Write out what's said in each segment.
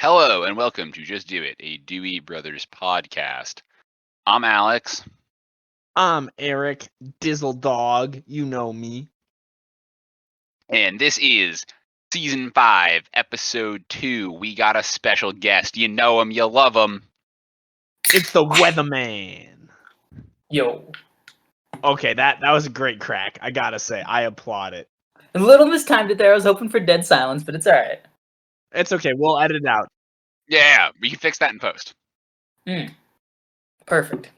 Hello and welcome to Just Do It, a Dewey Brothers podcast. I'm Alex. I'm Eric, Dizzle Dog. You know me. And this is Season 5, Episode 2. We got a special guest. You know him, you love him. It's the weatherman. Yo. Okay, that was a great crack. I gotta say, I applaud it. A little mistimed it there. I was hoping for dead silence, but it's alright. It's okay. We'll edit it out. Yeah, we can fix that in post. Perfect.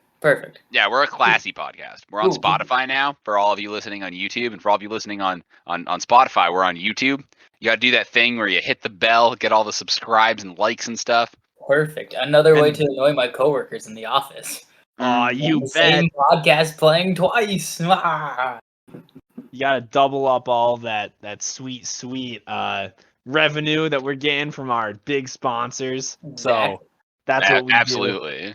Yeah, we're a classy podcast. We're on Ooh. Spotify now for all of you listening on YouTube. And for all of you listening on Spotify, we're on YouTube. You got to do that thing where you hit the bell, get all the subscribes and likes and stuff. Perfect. Another way to annoy my coworkers in the office. Aw, you The bet. same podcast playing twice. Ah. You gotta double up all that sweet revenue that we're getting from our big sponsors. So Exactly. that's what we do. Absolutely.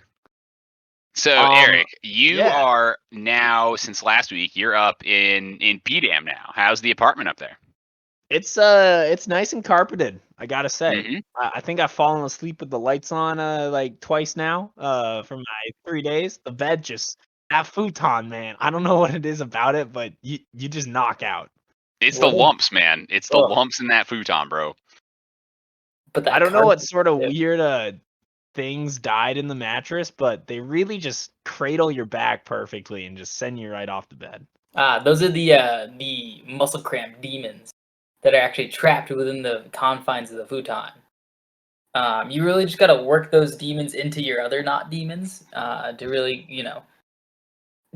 So, Um, Eric, you are now, since last week, you're up in PDAM now. How's the apartment up there? It's nice and carpeted, I gotta say. Mhm. I think I've fallen asleep with the lights on like twice now for my 3 days. The bed that futon, man. I don't know what it is about it, but you just knock out. It's the What? lumps, man. It's the Ugh. lumps in that futon, bro. But that I don't know what carpet- sort of weird things died in the mattress, but they really just cradle your back perfectly and just send you right off the bed. Those are the muscle cramp demons that are actually trapped within the confines of the futon. You really just gotta work those demons into your other not demons to really,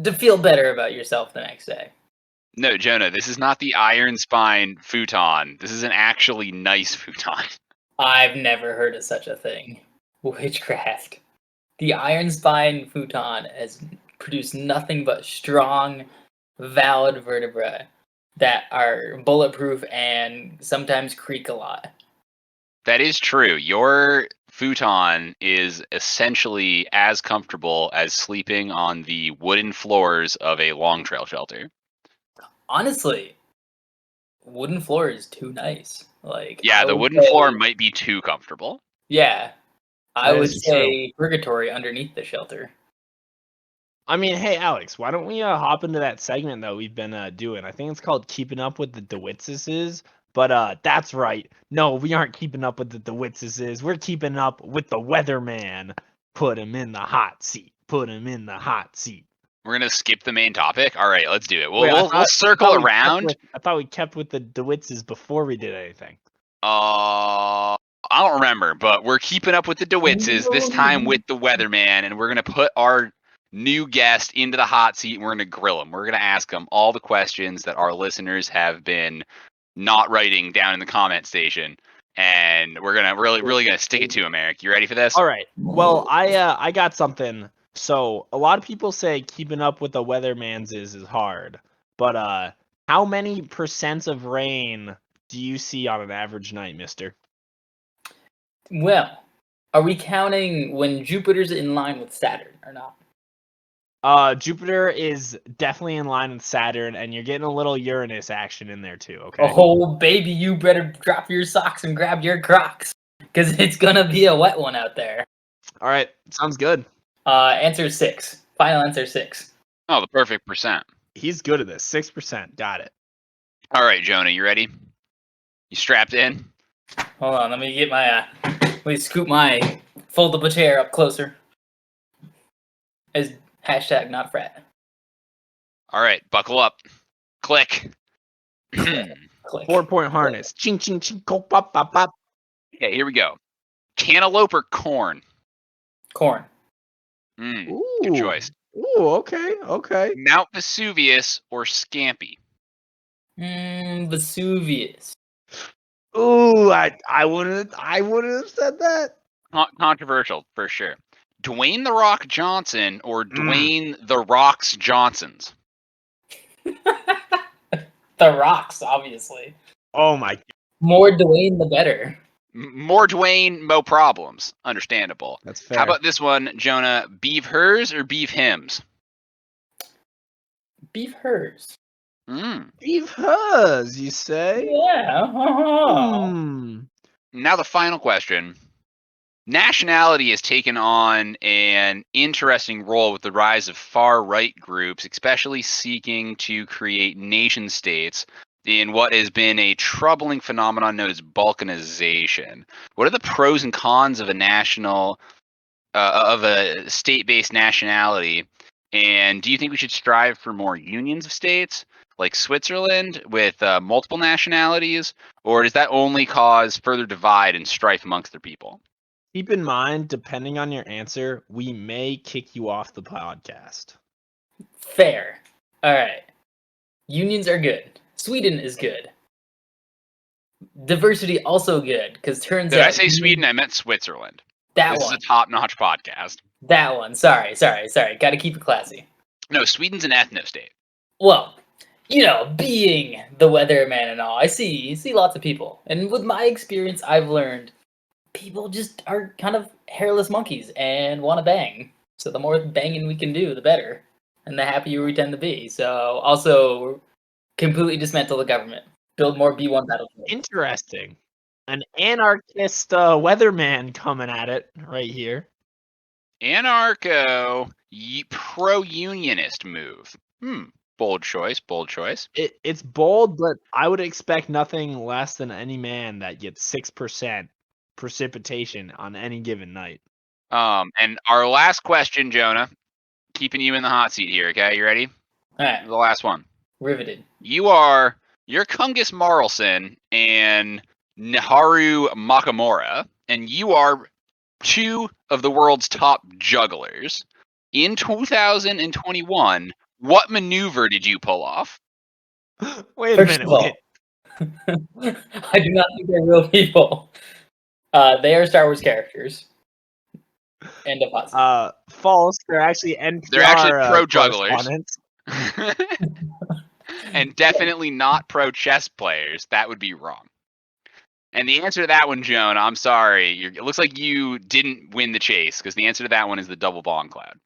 to feel better about yourself the next day. No, Jonah, this is not the iron spine futon. This is an actually nice futon. I've never heard of such a thing. Witchcraft. The Iron Spine futon has produced nothing but strong, valid vertebrae that are bulletproof and sometimes creak a lot. That is true. Your futon is essentially as comfortable as sleeping on the wooden floors of a long trail shelter. Honestly, wooden floor is too nice. Yeah, I the would wooden say- floor might be too comfortable. Yeah, I That would is say purgatory underneath the shelter. I mean, hey Alex, why don't we hop into that segment that we've been doing? I think it's called Keeping Up with the Dewittseses. But that's right. No, we aren't keeping up with the Dewittseses. We're keeping up with the weatherman. Put him in the hot seat. Put him in the hot seat. We're gonna skip the main topic. All right, let's do it. Wait, I We'll thought- circle I thought we kept around. I thought we kept with the Dewittses before we did anything. I don't remember, but we're keeping up with the Dewittses this time with the weatherman, and we're gonna put our new guest into the hot seat. And we're gonna grill him. We're gonna ask him all the questions that our listeners have been not writing down in the comment station, and we're gonna really gonna stick it to him. Eric, you ready for this? All right. Well, I got something. So a lot of people say keeping up with the weatherman's is hard, but how many percents of rain do you see on an average night, Mister? Well, are we counting when Jupiter's in line with Saturn or not? Jupiter is definitely in line with Saturn, and you're getting a little Uranus action in there too. Okay. Oh, baby, you better drop your socks and grab your Crocs, because it's gonna be a wet one out there. All right. Sounds good. Answer 6. Final answer 6. Oh, the perfect percent. He's good at this. 6%. Got it. All right, Jonah, you ready? You strapped in? Hold on, let me get my, let me scoop my foldable chair up closer. As hashtag not frat. All right, buckle up. Click. Click. 4-point harness. Ching ching ching. Go pop pop pop. Okay, here we go. Cantaloupe or corn? Corn. Ooh. Good choice. Ooh. Okay. Okay. Mount Vesuvius or Scampi? Vesuvius. Ooh. I wouldn't have said that. Controversial, for sure. Dwayne The Rock Johnson or Dwayne The Rocks Johnsons? The Rocks, obviously. Oh my. More Dwayne, the better. More Dwayne, mo problems. Understandable. That's fair. How about this one, Jonah? Beef hers or beef hims? Beef hers. Beef hers, you say? Yeah. Hmm. Now the final question. nationality has taken on an interesting role with the rise of far-right groups, especially seeking to create nation-states in what has been a troubling phenomenon known as balkanization. What are the pros and cons of a state-based nationality? And do you think we should strive for more unions of states, like Switzerland, with multiple nationalities, or does that only cause further divide and strife amongst their people? Keep in mind, depending on your answer, we may kick you off the podcast. Fair. All right. Unions are good. Sweden is good. Diversity also good, because turns Did out... I say Sweden? I meant Switzerland. That This one. is a top-notch podcast. That one. Sorry. Got to keep it classy. No, Sweden's an ethno-state. Well, being the weatherman and all, I see lots of people. And with my experience, I've learned people just are kind of hairless monkeys and want to bang. So the more banging we can do, the better. And the happier we tend to be. So also, completely dismantle the government. Build more B-1 battlefields. Interesting. An anarchist weatherman coming at it right here. Anarcho pro-unionist move. Bold choice. It's bold, but I would expect nothing less than any man that gets 6% precipitation on any given night. And our last question, Jonah, keeping you in the hot seat here, okay? You ready? All right. The last one. Riveted. You're Kungus Marlson and Naharu Makamura, and you are two of the world's top jugglers. In 2021, what maneuver did you pull off? Wait First a minute. of all, I do not think they're real people. They are Star Wars characters. End of hot seat. False. They're actually NPR. They're actually pro jugglers. correspondents. And definitely not pro chess players. That would be wrong. And the answer to that one, Joan, I'm sorry. It looks like you didn't win the chase, because the answer to that one is the double bomb cloud.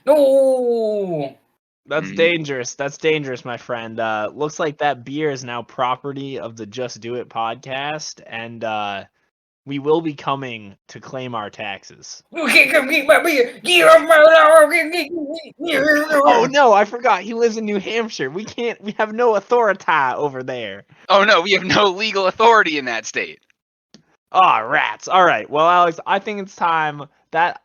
No! That's dangerous. That's dangerous, my friend. Looks like that beer is now property of the Just Do It podcast, and we will be coming to claim our taxes. You can't come get my beer! Oh no, I forgot. He lives in New Hampshire. We have no authority over there. Oh no, we have no legal authority in that state. Ah, rats. All right. Well, Alex, I think it's time. That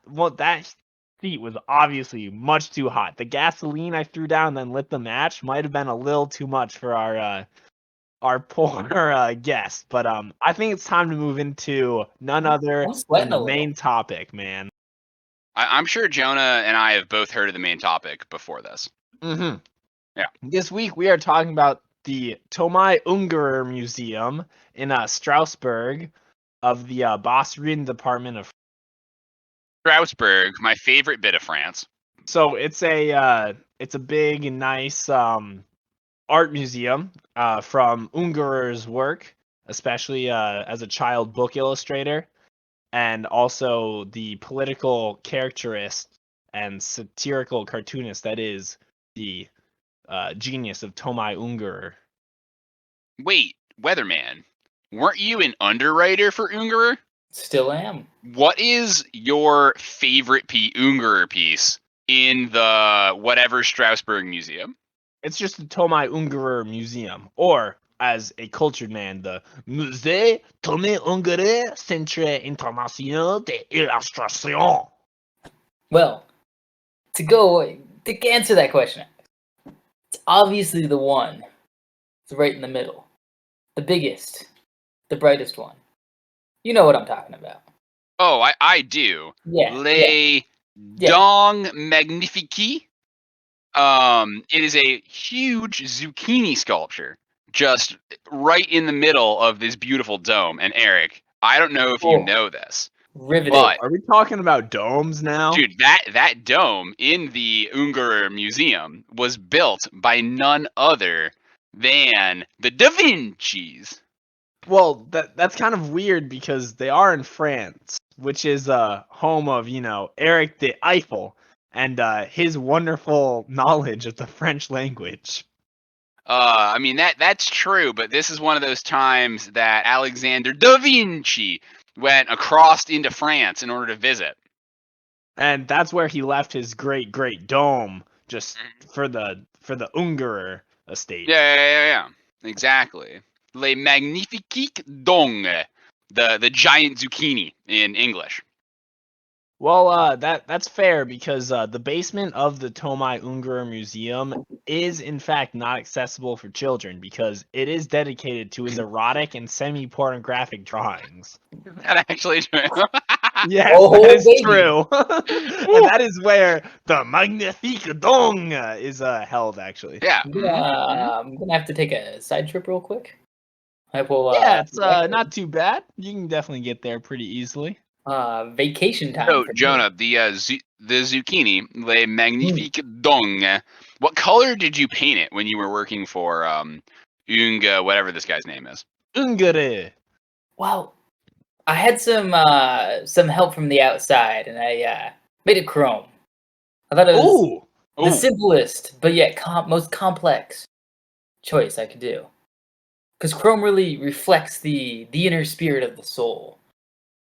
seat was obviously much too hot. The gasoline I threw down and then lit the match might have been a little too much for our poor guest. But I think it's time to move into none other than the main topic, man. I'm sure Jonah and I have both heard of the main topic before this. Mm-hmm. Yeah. This week we are talking about the Tomai Ungerer Museum in Strasbourg of the Bas-Rhin department of Strasbourg, my favorite bit of France. So it's a big and nice art museum from Ungerer's work, especially as a child book illustrator, and also the political caricaturist and satirical cartoonist that is the genius of Tomai Ungerer. Wait, Weatherman, weren't you an underwriter for Ungerer? Still am. What is your favorite Ungerer piece in the whatever Strasbourg Museum? It's just the Tomai Ungerer Museum, or as a cultured man, the Musée Tomai Ungerer Centre International d'Illustration. Well, to answer that question, it's obviously the one. It's right in the middle. The biggest. The brightest one. You know what I'm talking about. Oh, I do. Yeah. Les Dong Magnifiques. It is a huge zucchini sculpture just right in the middle of this beautiful dome. And Eric, I don't know if you know this. Riveting. But, are we talking about domes now? Dude, that dome in the Ungerer Museum was built by none other than the Dewittseses. Well, that's kind of weird because they are in France, which is home of, Eric the Eiffel and his wonderful knowledge of the French language. I mean, that's true, but this is one of those times that Alexander da Vinci went across into France in order to visit. And that's where he left his great dome just for the Ungerer estate. Yeah. Exactly. Le magnifique dong, the giant zucchini in English. Well, that's fair because the basement of the Tomai Ungerer Museum is in fact not accessible for children because it is dedicated to his erotic and semi-pornographic drawings. That actually true. Yes, Oh, that is baby. true. And that is where the Magnifique Dong is held, actually. Yeah. I'm gonna have to take a side trip real quick. I will. Yeah, it's not too bad. You can definitely get there pretty easily. Vacation time. So, for me. Jonah, the zucchini, le magnifique dong. What color did you paint it when you were working for Unga, whatever this guy's name is? Ungere. Well, I had some help from the outside, and I made it chrome. I thought it was Ooh. the simplest, but yet most complex choice I could do. Because chrome really reflects the inner spirit of the soul.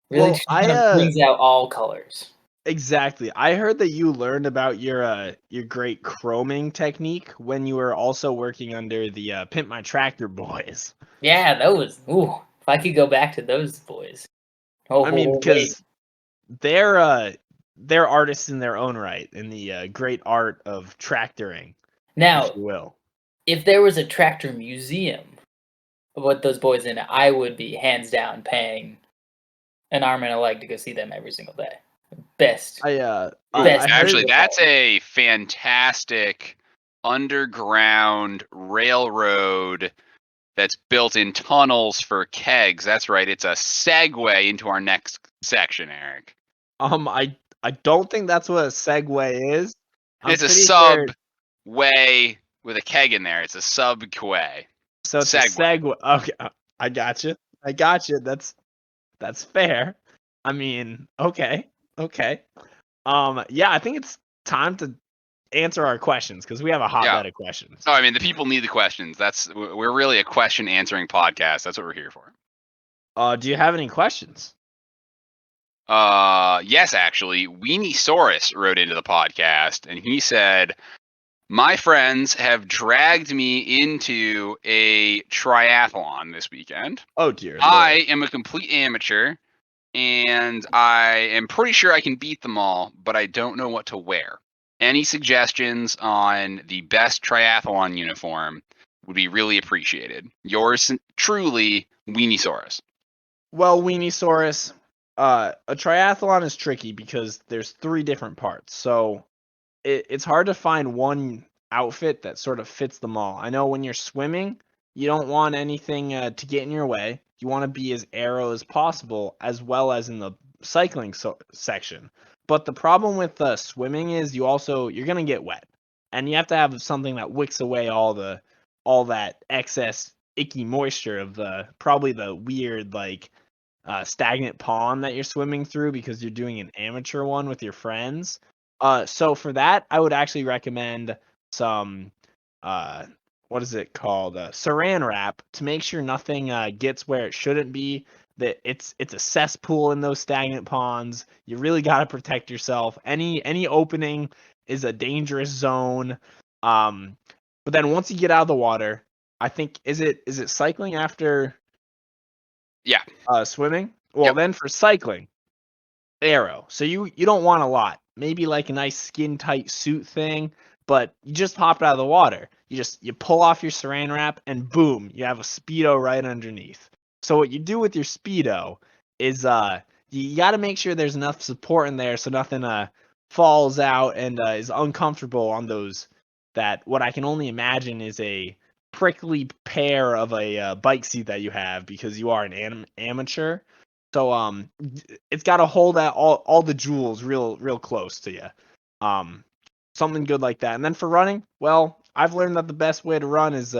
Really Well, kind of brings out all colors. Exactly. I heard that you learned about your great chroming technique when you were also working under the Pimp My Tractor boys. Yeah, that was if I could go back to those boys. Oh, I mean, wait. because they're artists in their own right in the great art of tractoring, Now, if you will. if there was a tractor museum with those boys in it, I would be hands down paying an arm and a leg to go see them every single day. Best. Ooh, Best actually, of that's all. a fantastic underground railroad that's built in tunnels for kegs. That's right. It's a segue into our next section, Eric. I don't think that's what a Segway is. It's a pretty sure- subway with a keg in there. It's a subquay. So it's Segway. a Segway. Okay, I got you. That's fair. I mean, okay. Yeah, I think it's time to answer our questions because we have a hotbed of questions. No, I mean the people need the questions. We're really a question answering podcast. That's what we're here for. Do you have any questions? Yes, actually, Weenisaurus wrote into the podcast and he said, "My friends have dragged me into a triathlon this weekend. Oh dear Lord. I am a complete amateur, and I am pretty sure I can beat them all, but I don't know what to wear. Any suggestions on the best triathlon uniform would be really appreciated. Yours truly, Weenisaurus." Well, Weenisaurus, a triathlon is tricky because there's 3 different parts. So it's hard to find one outfit that sort of fits them all. I know when you're swimming, you don't want anything to get in your way. You want to be as aero as possible, as well as in the cycling section. But the problem with swimming is you're gonna get wet, and you have to have something that wicks away all that excess icky moisture of probably the weird stagnant pond that you're swimming through because you're doing an amateur one with your friends. So for that, I would actually recommend some what is it called? Saran wrap to make sure nothing gets where it shouldn't be. That it's a cesspool in those stagnant ponds. You really got to protect yourself. Any opening is a dangerous zone. But then once you get out of the water, I think is it cycling after Yeah. Swimming? Well, Yep. then for cycling, aero. So you don't want a lot. Maybe like a nice skin tight suit thing, but you just hop out of the water. You pull off your saran wrap and boom, you have a Speedo right underneath. So what you do with your Speedo is you got to make sure there's enough support in there so nothing falls out and is uncomfortable on those that what I can only imagine is a prickly pair of a bike seat that you have because you are an amateur. So it's got to hold that all the jewels real close to you. Something good like that. And then for running, well, I've learned that the best way to run is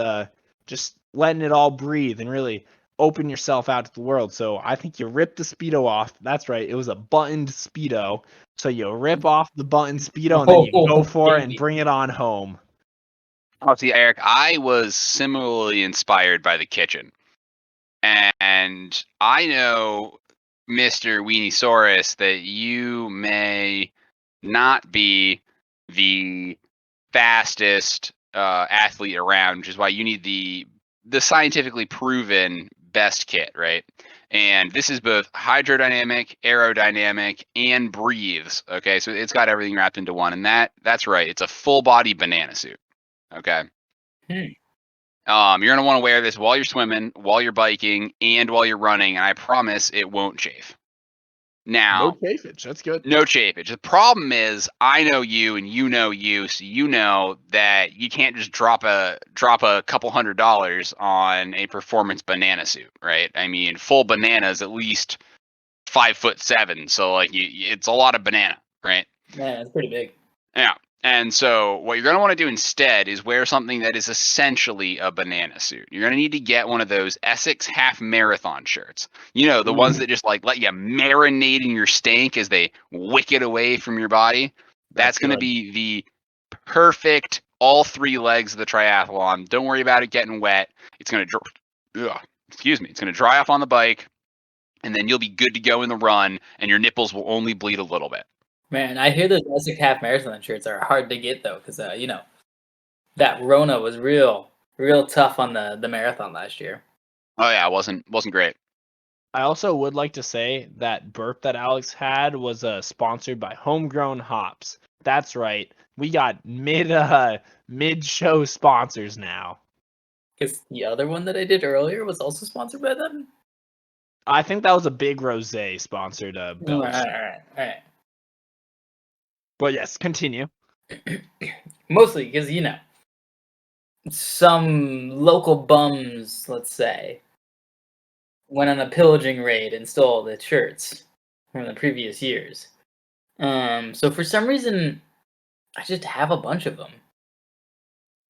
just letting it all breathe and really open yourself out to the world. So I think you rip the Speedo off. That's right. It was a buttoned Speedo. So you rip off the buttoned Speedo and then you go for it and bring it on home. Oh, see, Eric, I was similarly inspired by the kitchen. And I know Mr. Weeniesaurus, that you may not be the fastest athlete around, which is why you need the scientifically proven best kit, right? And this is both hydrodynamic, aerodynamic, and breathes. Okay, so it's got everything wrapped into one, and that's right. It's a full body banana suit. Okay. You're gonna want to wear this while you're swimming, while you're biking, and while you're running, and I promise it won't chafe. Now, No chafage. That's good. no chafage. The problem is, I know you and you know you, so you know that you can't just drop a couple $100 on a performance banana suit, right? I mean, full banana is at least 5'7", so like it's a lot of banana, right? Man, it's pretty big. Yeah. And so what you're going to want to do instead is wear something that is essentially a banana suit. You're going to need to get one of those Essex half marathon shirts. You know, the ones that just like let you marinate in your stank as they wick it away from your body. That's going to be the perfect all three legs of the triathlon. Don't worry about it getting wet. It's going to it's going to dry off on the bike, and then you'll be good to go in the run, and your nipples will only bleed a little bit. Man, I hear those Essex half marathon shirts are hard to get though, because that Rona was real tough on the marathon last year. Oh yeah, it wasn't great. I also would like to say that burp that Alex had was sponsored by Homegrown Hops. That's right. We got mid-show sponsors now. Because the other one that I did earlier was also sponsored by them. I think that was a Big Rosé sponsored belch. All right. But yes, continue. Mostly because, some local bums, let's say, went on a pillaging raid and stole the shirts from the previous years. So for some reason, I just have a bunch of them.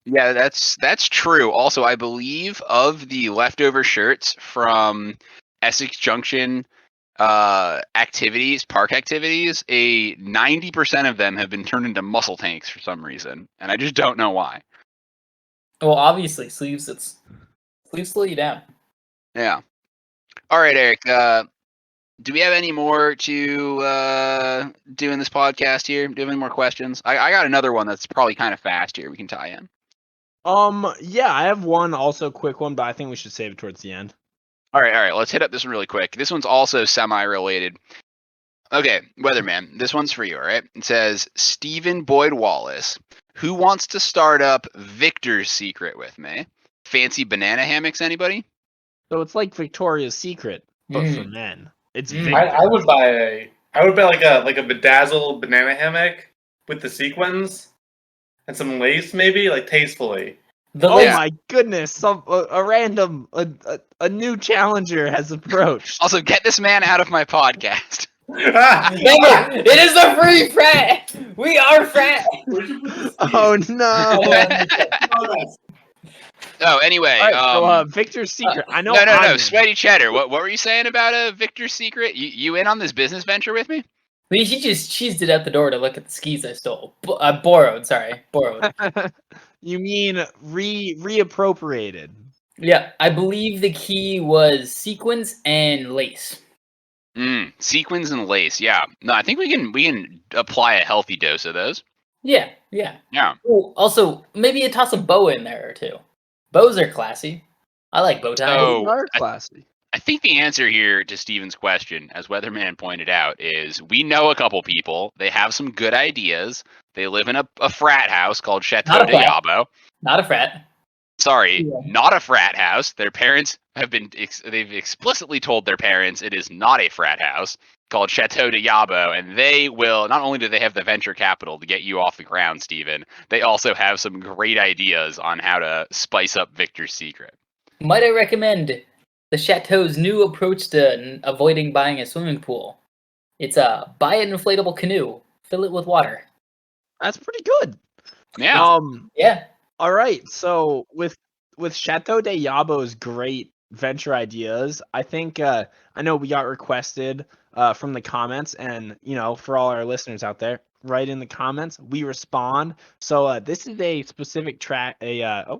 Yeah, that's true. Also, I believe of the leftover shirts from Essex Junction park activities, a 90% of them have been turned into muscle tanks for some reason, and I just don't know why. Well, obviously, sleeves slow you down. Yeah. All right, Eric. Do we have any more to do in this podcast here? Do you have any more questions? I got another one that's probably kind of fast here. We can tie in. Yeah, I have one also quick one, but I think we should save it towards the end. All right. Let's hit up this one really quick. This one's also semi-related. Okay, Weatherman, this one's for you, all right? It says, Stephen Boyd Wallace, who wants to start up Victor's Secret with me? Fancy banana hammocks, anybody? So it's like Victoria's Secret, but for men. It's I would buy like a bedazzled banana hammock with the sequins and some lace, maybe, like tastefully. My goodness! A new challenger has approached. Also, get this man out of my podcast. Remember, it is a free frat. We are frat. Oh no! Oh, anyway. Right, so, Victor's Secret. I know. No. Sweaty Cheddar. What were you saying about Victor's Secret? You in on this business venture with me? I mean, she just cheesed it out the door to look at the skis I stole. Borrowed. You mean reappropriated? Yeah, I believe the key was sequins and lace. Sequins and lace. Yeah. No, I think we can apply a healthy dose of those. Yeah. Ooh, also, maybe a toss of bow in there or two. Bows are classy. I like bow ties. Oh, Bows are classy. I think the answer here to Steven's question, as Weatherman pointed out, is we know a couple people. They have some good ideas. They live in a frat house called Chateau de Yabo. Not a frat. Sorry, not a frat house. Their parents they've explicitly told their parents it is not a frat house, called Chateau de Yabo, and they will, not only do they have the venture capital to get you off the ground, Steven, they also have some great ideas on how to spice up Victor's Secret. Might I recommend the Chateau's new approach to avoiding buying a swimming pool? It's buy an inflatable canoe, fill it with water. That's pretty good. Yeah. Yeah. All right. So with Chateau de Yabo's great venture ideas, I think I know we got requested from the comments, and for all our listeners out there, write in the comments, we respond. So this is a specific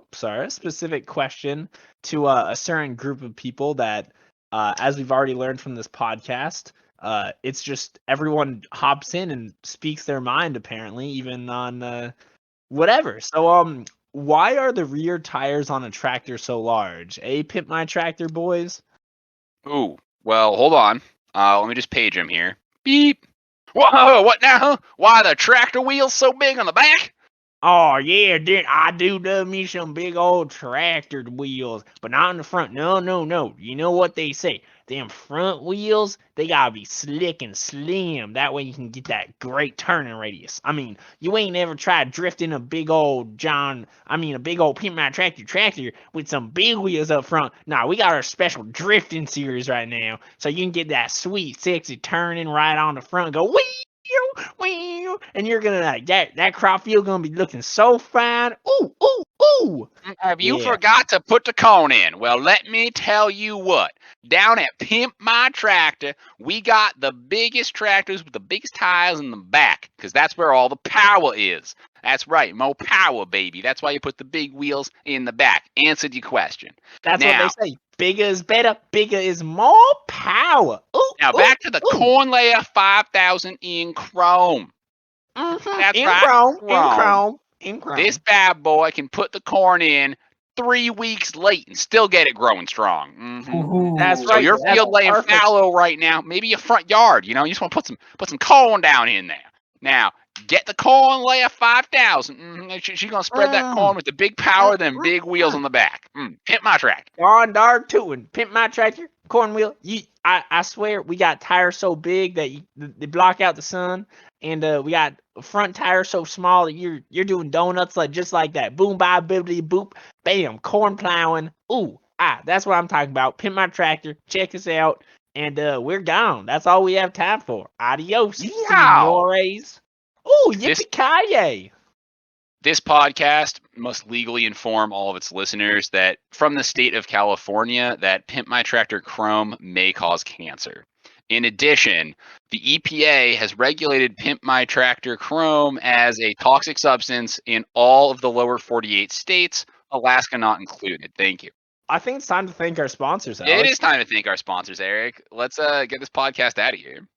specific question to a certain group of people that As we've already learned from this podcast, it's just everyone hops in and speaks their mind, apparently, even on whatever. So, why are the rear tires on a tractor so large? Pimp my tractor, boys? Ooh, well, hold on. Let me just page him here. Beep. Whoa, what now? Why the tractor wheels so big on the back? Oh yeah, I do love me some big old tractor wheels, but not in the front. No. You know what they say? Them front wheels, they gotta be slick and slim. That way you can get that great turning radius. I mean, you ain't ever tried drifting a big old a big old Pimp My tractor with some big wheels up front. Nah, we got our special drifting series right now, so you can get that sweet, sexy turning right on the front. And go wee. And you're gonna like that crop field gonna be looking so fine. Ooh. Have you Yeah. forgot to put the cone in? Well, let me tell you what. Down at Pimp My Tractor, we got the biggest tractors with the biggest tires in the back, because that's where all the power is. That's right, more power, baby. That's why you put the big wheels in the back. Answered your question. That's Now- what they say. Bigger is better. Bigger is more power. Now back to the Corn Layer 5000 in chrome. That's in right, chrome. This bad boy can put the corn in 3 weeks late and still get it growing strong. Ooh, That's So right. your That's field laying perfect. fallow right now, maybe your front yard, you just want to put some corn down in there. Now, get the Corn Layer 5000. She's going to spread that corn with the big power, them big wheels on the back. Pimp my track. Darn tootin'. Pimp My tractor. Corn wheel. I swear we got tires so big that they block out the sun, and we got front tires so small that you're doing donuts just like that. Boom, bye, bibbidi boop, bam, corn plowing. Ooh, that's what I'm talking about. Pimp My tractor. Check us out, and we're gone. That's all we have time for. Adios, senores. Ooh, yippee-ki-yay. This podcast must legally inform all of its listeners that from the state of California, that Pimp My Tractor Chrome may cause cancer. In addition, the EPA has regulated Pimp My Tractor Chrome as a toxic substance in all of the lower 48 states, Alaska not included. Thank you. I think it's time to thank our sponsors, Alex. It is time to thank our sponsors, Eric. Let's get this podcast out of here.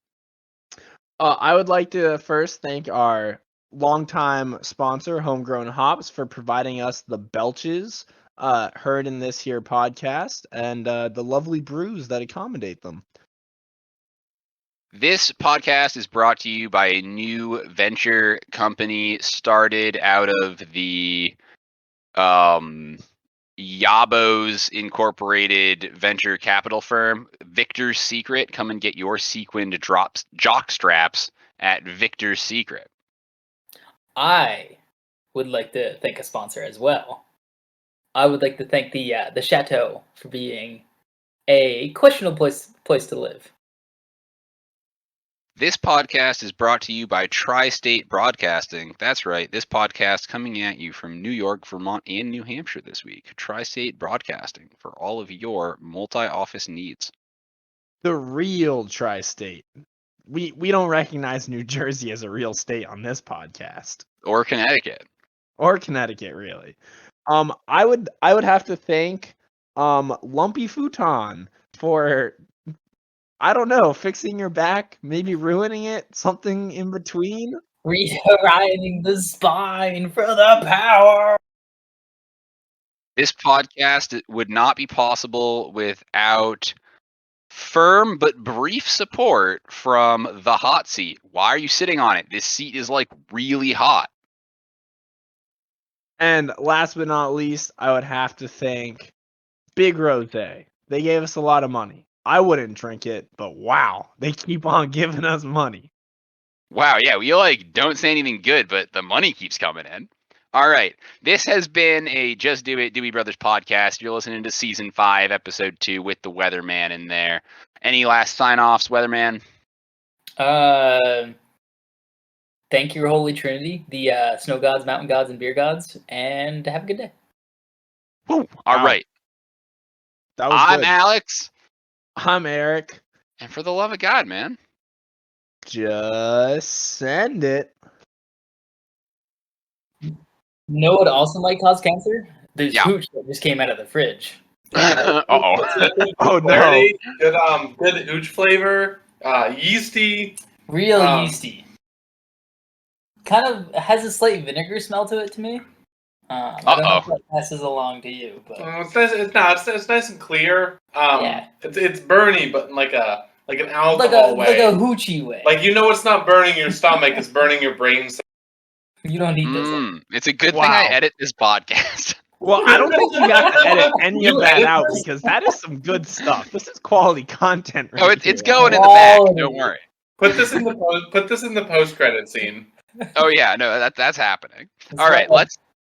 I would like to first thank our longtime sponsor, Homegrown Hops, for providing us the belches heard in this here podcast and the lovely brews that accommodate them. This podcast is brought to you by a new venture company started out of the Yabos Incorporated venture capital firm, Victor's Secret. Come and get your sequined jock straps at Victor's Secret. I would like to thank a sponsor as well. I would like to thank the Chateau for being a questionable place to live. This podcast is brought to you by Tri-State Broadcasting. That's right, this podcast coming at you from New York, Vermont, and New Hampshire this week. Tri-State Broadcasting for all of your multi-office needs. The real tri-state. We don't recognize New Jersey as a real state on this podcast. Or Connecticut. Or Connecticut, really. I would have to thank Lumpy Futon for, I don't know, fixing your back, maybe ruining it, something in between. Rewiring the spine for the power. This podcast would not be possible without firm but brief support from the hot seat. Why are you sitting on it? This seat is like really hot. And last but not least, I would have to thank Big Rose. They gave us a lot of money. I wouldn't drink it, but wow, they keep on giving us money. Wow, yeah, we don't say anything good, but the money keeps coming in. All right, this has been a Just Do It Dewey Brothers podcast. You're listening to season 5, episode 2 with the weatherman in there. Any last sign-offs, weatherman? Thank your Holy Trinity, the snow gods, mountain gods, and beer gods, and have a good day. Woo. All right. That was I'm good. Alex. I'm Eric. And for the love of God, man. Just send it. You know what also might cause cancer? There's Yeah. hooch that just came out of the fridge. Uh-oh. Good Oh, no. clarity, good hooch flavor, yeasty. Real yeasty. Kind of has a slight vinegar smell to it to me. I don't know if that passes along to you, but It's nice. It's nice and clear. Yeah. It's burny, but in like an alcohol way. like a hoochie way. Like it's not burning your stomach; it's burning your brain. You don't need this. It's a good thing I edit this podcast. Well, I don't think you got to edit any of You that edit out this? because that is some good stuff. This is quality content. Oh, Right it's here. going in the back. Quality. Don't worry. Put this in the post credit scene. Oh yeah, no, that's happening. It's All right, like